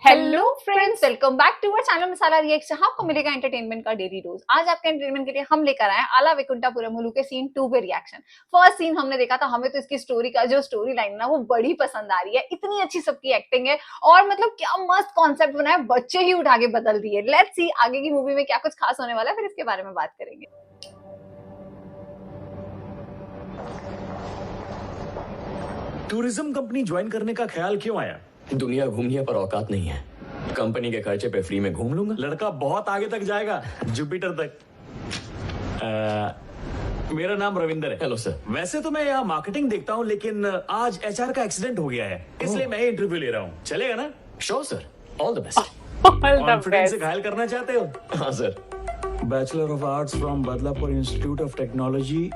Hello friends, welcome back to our channel masala reaction. आपको मिलेगा entertainment का डेली डोज। आज आपके एंटरटेनमेंट के लिए हम लेकर आए हैं आला वैकुंठपुरम मुलुक के सीन 2 पे रिएक्शन। फर्स्ट सीन हमने देखा था, हमें तो इसकी स्टोरी का जो स्टोरी लाइन ना वो बड़ी पसंद आ रही है। इतनी अच्छी सबकी एक्टिंग है और मतलब क्या मस्त कॉन्सेप्ट बनाया, बच्चे ही उठा के बदल दिए। लेट्स सी आगे की मूवी में क्या कुछ खास होने वाला है, फिर इसके बारे में बात करेंगे। टूरिज्म कंपनी ज्वाइन करने का ख्याल क्यों आया? दुनिया घूमनी है पर औकात नहीं है। कंपनी के खर्चे पे फ्री में घूम लूंगा। लड़का बहुत आगे तक जाएगा, जुपिटर तक। मेरा नाम रविंदर है। Hello sir. वैसे तो मैं यहाँ मार्केटिंग देखता हूँ, लेकिन आज एचआर का एक्सीडेंट हो गया है, इसलिए मैं इंटरव्यू ले रहा हूँ। चलेगा ना? Sure sir, all the best. Confidence से घायल करना चाहते हो? हाँ sir. Bachelor of arts from Badlapur institute of technology.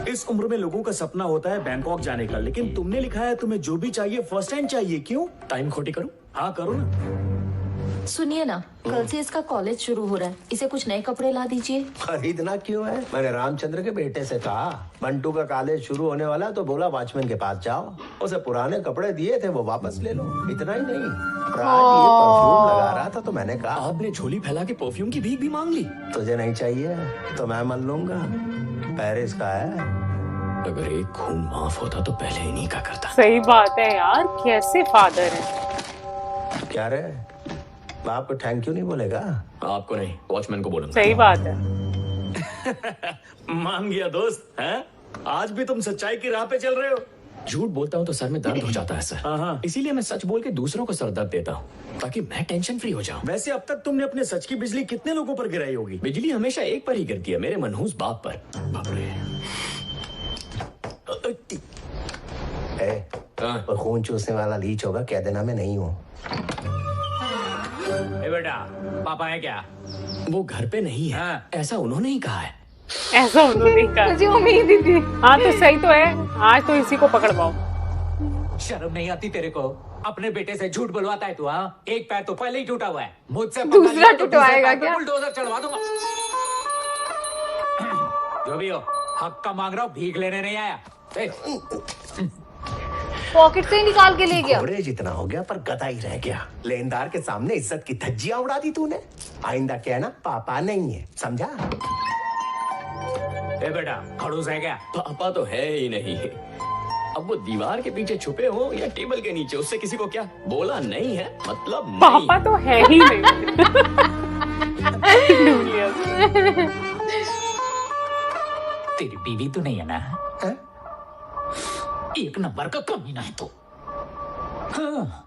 इस उम्र में लोगों का सपना होता है बैंकॉक जाने का, लेकिन तुमने लिखा है तुम्हें जो भी चाहिए फर्स्ट हैंड चाहिए। क्यों? टाइम खोटी करूं? हाँ करो ना। सुनिए ना, कल से इसका कॉलेज शुरू हो रहा है, इसे कुछ नए कपड़े ला दीजिए। खरीदना क्यों है? मैंने रामचंद्र के बेटे से कहा बंटू का कॉलेज शुरू होने वाला है, तो बोला वॉचमैन के पास जाओ, उसे पुराने कपड़े दिए थे वो वापस ले लो। इतना ही नहीं, रात ये परफ्यूम लगा रहा था तो मैंने कहा आपने झोली फैला के परफ्यूम की भीख भी मांग ली। तुझे नहीं चाहिए तो मैं मन लूंगा, पेरिस का है। अगर एक खून माफ होता तो पहले इन्हीं का करता। सही बात है यार, कैसे फादर है। क्या रे, बाप को थैंक यू नहीं बोलेगा? आपको नहीं, वॉचमैन को बोलूंगा। सही बात है। मान गया दोस्त है? आज भी तुम सच्चाई की राह पे चल रहे हो। झूठ बोलता हूँ तो सर में दर्द हो जाता है सर, इसीलिए मैं सच बोल के दूसरों को सर दर्द देता हूँ ताकि मैं टेंशन फ्री हो जाऊँ। वैसे अब तक तुमने अपने सच की बिजली कितने लोगों पर गिराई होगी? बिजली हमेशा एक पर ही गिरती है, मेरे मनहूस बाप पर। बाप रे। वो खून चूसने वाला लीच होगा, कह देना मैं नहीं हूँ। बेटा, पापा है क्या? वो घर पे नहीं है। हाँ। ऐसा उन्होंने ही कहा है। ऐसा उन्होंने कहा, मुझे उम्मीद ही थी। हाँ तो सही तो है, आज तो इसी को पकड़वाओ। शर्म नहीं आती तेरे को? अपने बेटे से झूठ बुलवाता है तू? हाँ, एक पैर तो पहले ही टूटा हुआ है, मुझसे दूसरा टूटवाएगा क्या? बुलडोजर चढ़वा दूंगा। जो भी हो, हक का मांग रहा हूँ, भीख लेने नहीं आया। पॉकेट से ही निकाल के ले गया। घोड़े जितना हो गया पर गधा ही रह गया। लेनदार के सामने इज्जत की धज्जियां उड़ा दी तूने। आइंदा कहना पापा नहीं है, समझा? ए बेटा, खड़ूस है क्या? पापा तो है ही नहीं। अब वो दीवार के पीछे छुपे हो या टेबल के नीचे, उससे किसी को क्या? बोला नहीं है मतलब नहीं। पापा तो है ही नहीं। तेरी बीवी तो नहीं है ना? है? एक नंबर का कमीना है तू। हाँ।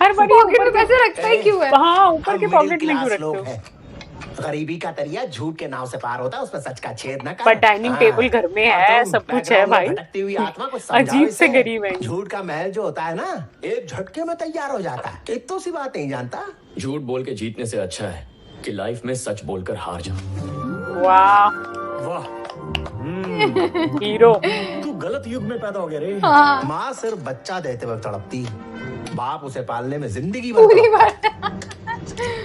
हर बार पॉकेट में पैसे रखता ही क्यों है? हाँ, ऊपर के हम पॉकेट मिडिल में क्यों क्लास लोग रखते हो? हैं। गरीबी का तरिया झूठ के नाव से पार होता है, उसमें सच का छेद न कर। पर डाइनिंग टेबल घर में है, सब कुछ है भाई। भटकती हुई आत्मा को समझाओ अजीब से इसे। गरीब है। झूठ का महल जो होता है ना, एक झटके में तैयार हो जाता है। एक तो सी बात नहीं जानता। झूठ बोल के जीतने से अच्छा है कि लाइफ में सच बोलकर हार जाओ। वाह, वाह, हीरो। तू गलत युग में पैदा हो गया रे। माँ सिर्फ बच्चा देते वक्त तड़पती, बाप उसे पालने में जिंदगी भर तड़पता।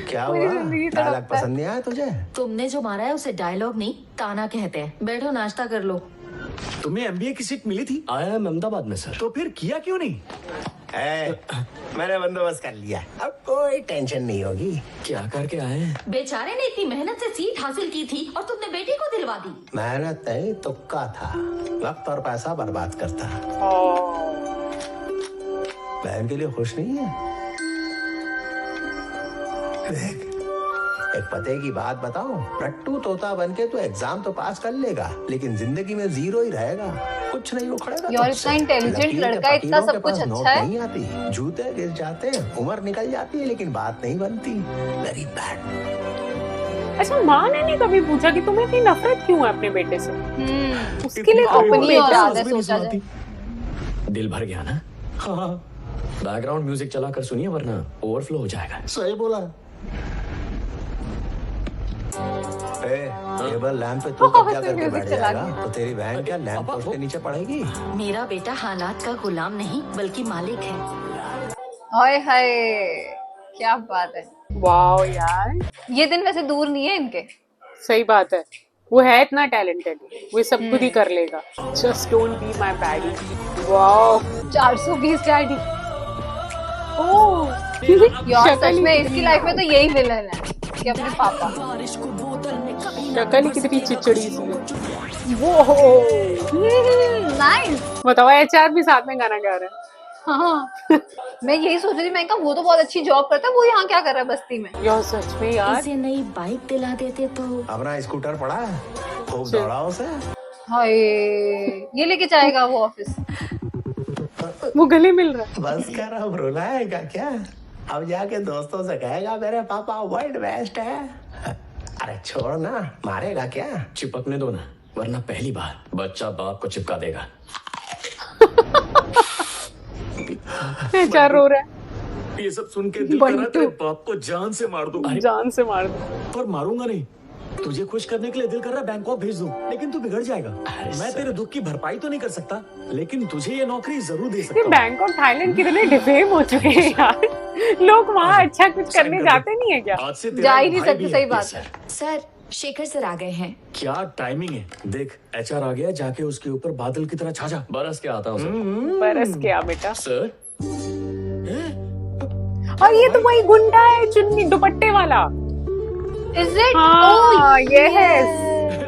क्या हुआ? डायलॉग पसंद नहीं आया तुझे? तुमने जो मारा है उसे डायलॉग नहीं, ताना कहते हैं। बैठो, नाश्ता कर लो। तुम्हें एमबीए की सीट मिली थी, आया हम अहमदाबाद में सर। तो फिर किया क्यों नहीं? मैंने बंदोबस्त कर लिया, अब कोई टेंशन नहीं होगी। क्या करके आए हैं? बेचारे ने इतनी मेहनत से सीट हासिल की थी और तुमने बेटी को दिलवा दी। मेहनत नहीं, तुक्का था। वक्त और पैसा बर्बाद करता। बहन के लिए खुश नहीं है? देख, एक पते की बात बताऊं, रट्टू तोता बनके तो एग्जाम तो पास कर लेगा, लेकिन जिंदगी में जीरो ही रहेगा, कुछ नहीं उखड़ेगा। यार, तुझसे। इतना इंटेलिजेंट लकीर के लड़का, इतना फकीरों के सब कुछ पास अच्छा नोट है। नहीं आती, जूते गिर जाते हैं, उम्र निकल जाती है, लेकिन बात नहीं बनती। Very bad. अच्छा, माँ ने नहीं कभी पूछा कि तुम्हें इतनी नफरत क्यों है अपने बेटे से? उसके लिए तो अपनी औलाद है, सोचा जाए। दिल भर गया ना? हाँ। बैकग्राउंड म्यूजिक चला कर सुनिए वरना ओवरफ्लो हो जाएगा। सही बोला। टेबल लैंप पे तू कब्जा करके बैठ जाएगा तो तेरी बहन क्या लैंप पोस्ट के नीचे पड़ेगी? मेरा बेटा हालात का गुलाम नहीं बल्कि मालिक है। हाय हाय, क्या बात है। वाह यार, ये दिन वैसे दूर नहीं है इनके। सही बात है, वो है इतना टैलेंटेड, वो सब खुद ही कर लेगा। Just don't be my daddy. वाह, 420 डैडी। यार सच में इसकी लाइफ में तो यही विलन है कि अपने पापा। शक्ल ही कितनी चिचड़ी सी है। वो नाइस। बताओ एचआर भी साथ में गाना गा रहा है। हाँ मैं यही सोच रही थी, मैं कहा वो तो बहुत अच्छी जॉब करता है, वो यहाँ क्या कर रहा है बस्ती में। यार सच में यार। इसे नई बाइक दिला देते तो। अपना स्कूटर पड़ा है, खूब दौड़ाओ उसे। हाय ये लेके जाएगा वो ऑफिस। वो गले मिल रहा है। बस कर, अब रुलाएगा क्या? अब जाके दोस्तों से कहेगा मेरे पापा वर्ल्ड बेस्ट है। अरे छोड़ ना, मारेगा क्या? चिपकने दो ना, वरना पहली बार बच्चा बाप को चिपका देगा। एचआर रो रहा है। ये सब सुन के दिल कर रहा है तेरे बाप को जान से मार दूं। जान से मार दो। पर मारूंगा नहीं। तुझे खुश करने के लिए दिल कर रहा है बैंकॉक भेज दूं, लेकिन तू बिगड़ जाएगा। मैं तेरे दुख की भरपाई तो नहीं कर सकता, लेकिन तुझे ये नौकरी जरूर दे सकता ये हूं। बैंकॉक थाईलैंड कितने डिफेम हो चुके हैं यार। लोग वहाँ अच्छा कुछ करने जाते नहीं है क्या? आज से जा तेरा ही नहीं भाई सकते, भी सही है। बात है। सर शेखर सर आ गए हैं। क्या टाइमिंग है, देख एचआर आ गया, जाके उसके ऊपर बादल की तरह छा जा। बरस के आता हूँ सर। बरस क्या बेटा। सर और ये तो वही गुंडा है चुन्नी दुपट्टे वाला। Is it? हाँ यस।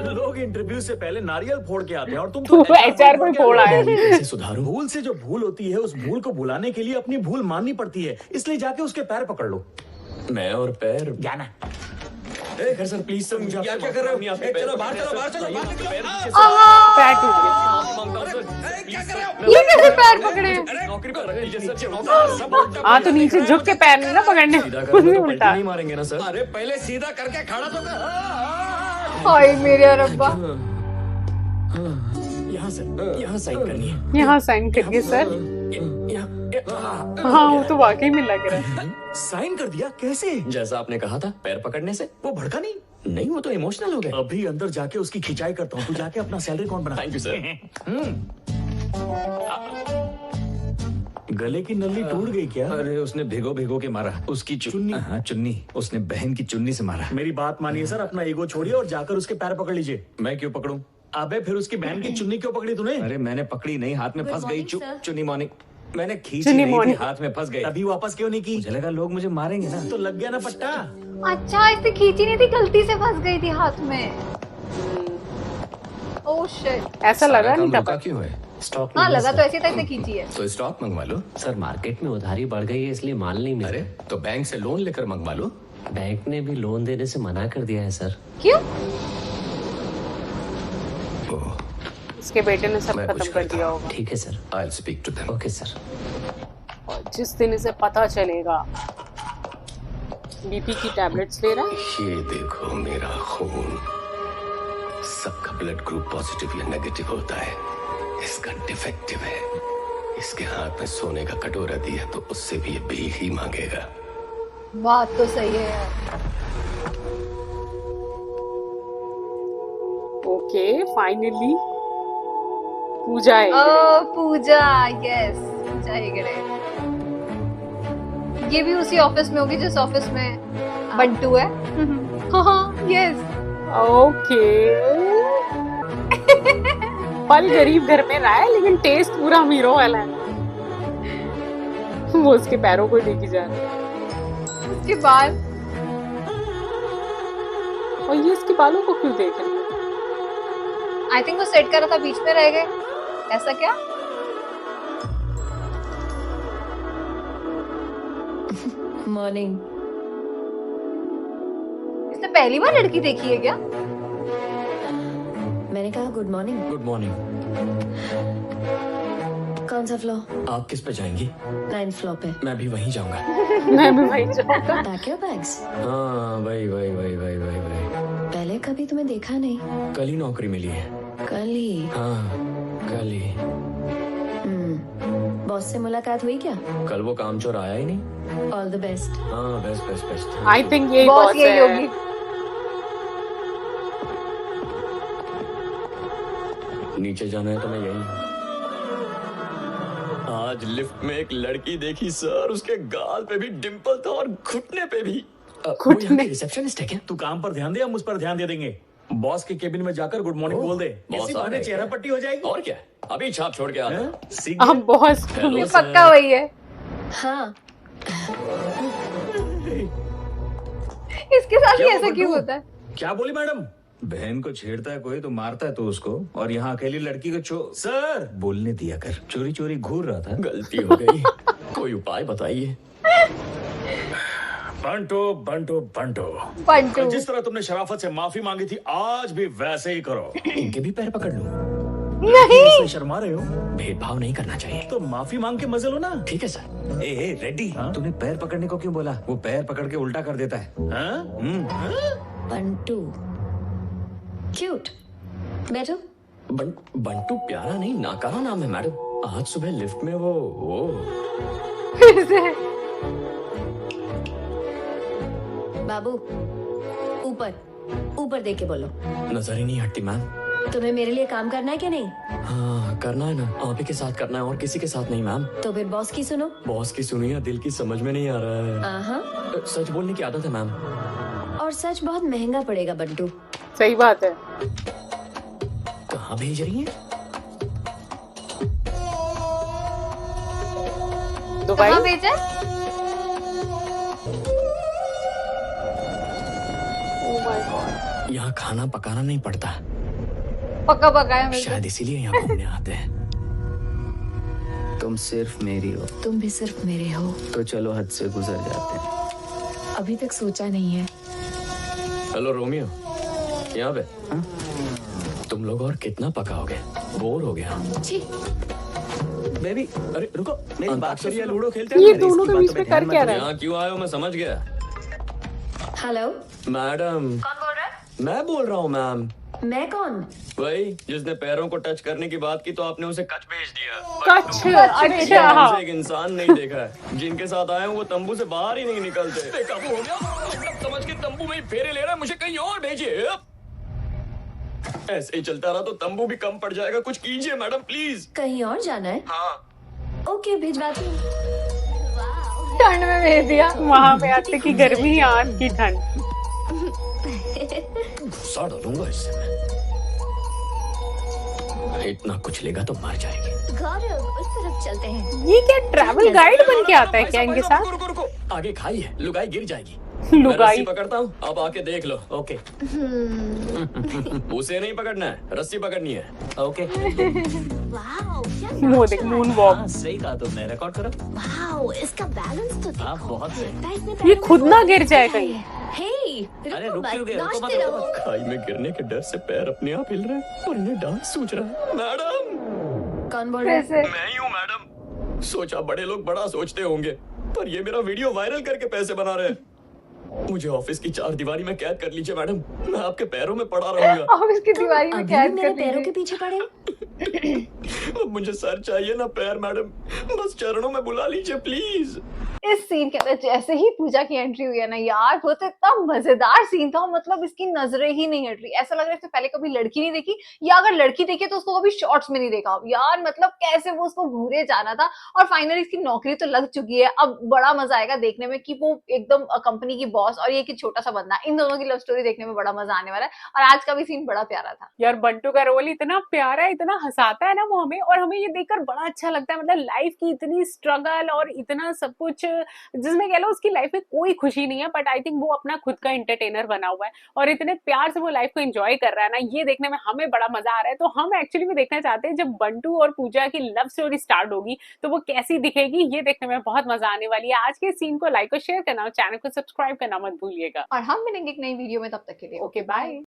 लोग इंटरव्यू से पहले नारियल फोड़ के आते हैं और तुम तू एचआर को ही फोड़ आया। कैसे सुधारूं? भूल से जो भूल होती है, उस भूल को भुलाने के लिए अपनी भूल माननी पड़ती है, इसलिए जाके उसके पैर पकड़ लो। मैं और पैर ज्ञाना सर प्लीज सर, मुझे क्या कर रहे हो? चलो बाहर चलो, बाहर चलो। पैर टूट गया। ये कैसे पैर पकड़े हैं? नौकरी पर रख लीजिए सर, नौकरी सब उल्टा हाँ तो नीचे झुक के पैर नहीं ना पकड़ने। सीधा कुछ करोगे भी तो पलटी उल्टा। नहीं मारेंगे ना सर? अरे पहले सीधा करके खड़ा तो कर। हाय मेरे रब्बा। यहाँ सर, यहाँ साइन करनी है। यहाँ साइन करिए सर। हाँ वो तो वाकई में लग रहा है। साइन कर दिया? कैसे? जैसा आपने कहा था, पैर पकड़ने से। वो भड़का नहीं? नहीं, वो तो इमोशनल हो गए। अभी अंदर जाके उसकी खिंचाई करता हूँ, तू जाके अपना सैलरी अकाउंट बना। Thank you sir. गले की नली टूट गई क्या? अरे उसने भिगो भिगो के मारा उसकी चुन्नी। हाँ चुन्नी, उसने बहन की चुन्नी से मारा। मेरी बात मानिए सर, अपना ईगो छोड़िए और जाकर उसके पैर पकड़ लीजिए। मैं क्यों पकड़ूं? अबे फिर उसकी बहन की चुन्नी क्यों पकड़ी तूने? अरे मैंने पकड़ी नहीं, हाथ में फंस गई। morning, sir. चुन्नी मॉर्निंग मैंने खींची चुन्नी नहीं थी, morning. हाथ में फंस गई। अभी वापस क्यों नहीं की? मुझे लगा लोग मुझे मारेंगे ना। तो लग गया ना पट्टा। अच्छा इससे खींची नहीं थी, गलती से फंस गई थी हाथ में। Oh shit. ऐसा लगा नहीं था रुका पर। क्यों है? स्टॉक हाँ नहीं है लगा सर। तो ऐसे था, इसने खींची है। तो स्टॉक मंगवा लो। सर मार्केट में उधारी बढ़ गई है इसलिए माल नहीं मिल अरे रहा। तो बैंक से लोन लेकर मंगवा लो। बैंक ने भी लोन देने से मना कर दिया है सर। क्यों? इसके बेटे ने सब मैं खत्म कुछ कर करता दिया होगा। ठीक है sir. I will speak to them. Okay sir. और जिस दिन इसे पता चलेगा बीपी की टैबलेट्स ले रहा है। ये देखो मेरा खून, सबका ब्लड ग्रुप पॉजिटिव या नेगेटिव होता है, इसका डिफेक्टिव है। इसके हाथ में सोने का कटोरा दिया तो उससे भी ये भीख ही मांगेगा। बात तो सही है यार। ओके फाइनली पूजा है। पूजा, यस पूजा हेगड़े। ये भी उसी ऑफिस में होगी जिस ऑफिस में बंटू है। हाँ यस। ओके पल गरीब घर में रहा है लेकिन टेस्ट पूरा हीरो वाला है। वो उसके पैरों को लेके जा रहा है उसके बाद और ये इसके बालों को क्यों देख रही है? आई थिंक वो सेट कर रहा था, बीच में रह गए, ऐसा क्या? मॉर्निंग। इसने पहली बार लड़की देखी है क्या? मैंने कहा गुड मॉर्निंग। Good morning. कौन सा फ्लोर? आप किस पे जाएंगी? 9th फ्लोर पे। मैं भी वहीं जाऊंगा। मैं भी वही जाऊंगा। Pack your bags. हाँ वही वही वही वही वही वही। पहले कभी तुम्हें देखा नहीं। कल ही नौकरी मिली है। कल ही। हाँ कल ही। बॉस से मुलाकात हुई क्या? कल वो कामचोर आया ही नहीं। All the best. हाँ best best best. I think यही बॉस बॉस यही है। होगी। नीचे जाना है तो मैं यही हूँ। आज लिफ्ट में एक लड़की देखी सर, उसके गाल पे भी डिंपल था और घुटने पे भी। घुटने? रिसेप्शनिस्ट है क्या? तू काम पर ध्यान दे, हम उस पर ध्यान दे देंगे। बॉस के केबिन में जाकर गुड मॉर्निंग बोल दे। बॉस इसी आ बहाने गए चेहरा क्या? पट्टी हो जाएगी। और क्या, अभी छाप छोड़ के आता। हैं? सीख गया? अब बॉस हेलो ये सर। पक्का वही है। हाँ इसके साथ ही क्या ऐसा हुआ, क्यों बंटू? होता है? क्या बोली मैडम? बहन को छेड़ता है कोई तो मारता है तो उसको, और यहाँ अकेली लड़की को सर बोलने दिया कर। चोरी चोरी घूर रहा था। गलती हो गई, कोई उपाय बताइए। बंटो बंटो बंटो, बंटू जिस तरह तुमने शराफत से माफी मांगी थी आज भी वैसे ही करो। इनके भी पैर पकड़ लूं? नहीं शर्मा रहे हो भेदभाव नहीं करना चाहिए। तो माफी मांग के मजे लो ना। ठीक है सर। ए रेड्डी, तूने पैर पकड़ने को क्यों बोला? वो पैर पकड़ के उल्टा कर देता है। हाँ? बंटू क्यूट। बैठो। बंटू प्यारा नहीं नाकारा नाम है मैडम। आज सुबह लिफ्ट में वो फिर से बाबू ऊपर ऊपर देख के बोलो। नजर ही नहीं हटती मैम। तुम्हें मेरे लिए काम करना है क्या नहीं? हाँ करना है ना, आप ही के साथ करना है और किसी के साथ नहीं मैम। तो फिर बॉस की सुनो। बॉस की सुनिए, दिल की समझ में नहीं आ रहा है। आहा। सच बोलने की आदत है मैम। और सच बहुत महंगा पड़ेगा बंटू। सही बात है। कहाँ भेज रही हैं? दुबई। कहाँ भेजा? Oh my God। यहाँ खाना पकाना नहीं पड़ता, पक्का पकाया मेरे को। शायद इसीलिए यहाँ घूमने आते हैं। तुम सिर्फ मेरी हो तुम भी सिर्फ मेरे हो। तो चलो हद से गुजर जाते हैं। अभी तक सोचा नहीं है। हेलो रोमियो, यहाँ पे तुम लोग और कितना पकाओगे? बोर हो गया। छी। बेबी, अरे रुको, मेरी बात अंताक्षरी या सुनो। लूडो खेलते हैं? ये दोनों के बीच में कर क्या रहा है? यहाँ क्यों आए हो मैं समझ गया। हेलो। मैडम कौन बोल रहा है? मैं बोल रहा हूँ मैम। मैं कौन? वही जिसने पैरों को टच करने की बात की तो आपने उसे कच भेज दिया। कच्छ। मैंने अच्छा। एक इंसान नहीं देखा है जिनके साथ आए हूँ वो तंबू से बाहर ही नहीं निकलते। बेकाबू हो गया, मतलब समझ के तंबू में ही फेरे ले रहा है, मुझे कहीं और भेजिए। ऐसे ही चलता रहा तो तंबू भी कम पड़ जाएगा, कुछ कीजिए मैडम प्लीज। कहीं और जाना है? हाँ ओके भिजवाती हूँ। ठंड में भेज दिया। वहाँ पे आते की गर्मी, यहाँ की ठंड। गुस्सा डालूंगा इससे मैं। इतना कुछ लेगा तो मर जाएगी। गौरव उस तरफ चलते हैं। ये क्या ट्रैवल गाइड बन के आता है क्या इनके साथ? रुको रुको, आगे खाई है, लुगाई गिर जाएगी। लुगाई। मैं रस्सी पकड़ता हूँ, आप आके देख लो। ओके। उसे नहीं पकड़ना है, रस्सी पकड़नी है। ओके। वाओ क्या वो देख मून वॉक। हाँ सही कहा तुमने, रिकॉर्ड करो। वाओ इसका बैलेंस तो देखो। हाँ बहुत सही। लगता है इसमें ये बैलेंस खुद ना बहुत गिर जाए अच्छा कहीं। है। हे अरे रुको रुक क्यों मत, गए? रुको मत, नाचते रुको रहो। मत। खाई में गिरने के डर से पैर अपने आप हिल रहे हैं और इन्हें डांस सूझ रहा है। मैडम कौन बोल रहा है? फिर से मैं ही हूँ मैडम। सोचा बड़े लोग बड़ा सोचते होंगे, पर ये मेरा वीडियो वायरल करके पैसे बना रहे हैं। मुझे ऑफिस की 4 दीवारी में कैद कर लीजिए मैडम, मैं आपके पैरों में पड़ा रहूंगा। अब इसकी दीवारी में अभी कैद मेरे कर पैरों के दीजिए। पीछे पड़े हो? अब मुझे सर चाहिए ना पैर मैडम, बस चरणों में बुला लीजिए प्लीज। इस सीन के अंदर जैसे ही पूजा की एंट्री हुई है ना यार, वो तो इतना मजेदार सीन था। मतलब इसकी नजरें ही नहीं हट रही, ऐसा लग रहा है इससे पहले कभी लड़की नहीं देखी, या अगर लड़की देखी तो उसको कभी शॉर्ट्स में नहीं देखा यार। मतलब कैसे वो उसको घूरे जाना था, और फाइनली इसकी नौकरी तो लग चुकी है। अब बड़ा मजा आएगा देखने में कि वो एकदम कंपनी की बॉस और ये कि छोटा सा बंदा, इन दोनों की लव स्टोरी देखने में बड़ा मजा आने वाला है। और आज का भी सीन बड़ा प्यारा था यार बंटू का रोल इतना प्यारा है, इतना हंसाता है ना वो हमें, और हमें ये देखकर बड़ा अच्छा लगता है। मतलब लाइफ की इतनी स्ट्रगल और इतना सब कुछ, जिसमें कह लो उसकी लाइफ में कोई खुशी नहीं है, बट आई थिंक वो अपना खुद का एंटरटेनर बना हुआ है और इतने प्यार से वो लाइफ को एंजॉय कर रहा है ना, ये देखने में हमें बड़ा मजा आ रहा है। तो हम एक्चुअली में देखना चाहते हैं जब बंटू और पूजा की लव स्टोरी स्टार्ट होगी तो वो कैसी दिखेगी, ये देखने में बहुत मजा आने वाली है। आज के सीन को लाइक और शेयर करना और चैनल को सब्सक्राइब करना मत भूलिएगा। और हम मिलेंगे एक नई वीडियो में, तब तक के लिए ओके बाय।